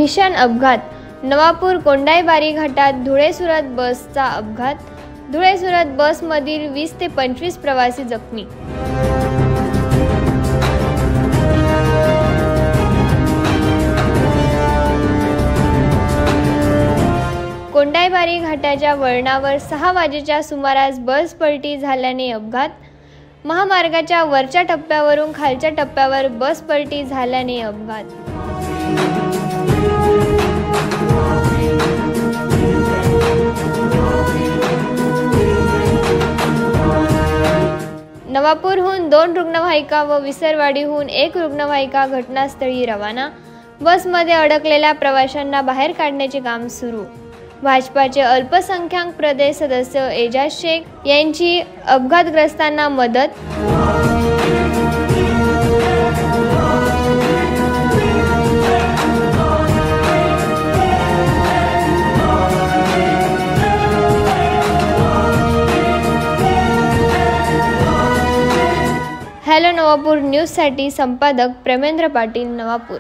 भीषण अपघात, नवापूर कोंडाईबारी घाटात धुळे सुरत बसचा अपघात, धुळे सुरत बसमधील 20 ते 25 प्रवासी जखमी। कोंडाईबारी घाटाच्या वळणावर 6 वाजेच्या सुमारास बस पलटी झाल्याने अपघात, महामार्गाच्या वरच्या टप्प्यावरून खालच्या टप्प्यावर बस पलटी झाल्याने अपघात। नवापूरहून 2 रुग्णवाहिका व विसरवाडीहून 1 रुग्णवाहिका घटनास्थळी रवाना। बसमध्ये अडकलेल्या प्रवाशांना बाहेर काढण्याचे काम सुरू। भाजपाचे अल्पसंख्याक प्रदेश सदस्य एजाज शेख यांची अपघातग्रस्तांना मदत। हॅलो नवापूर न्यूजसाठी संपादक प्रेमेंद्र पाटील, नवापूर।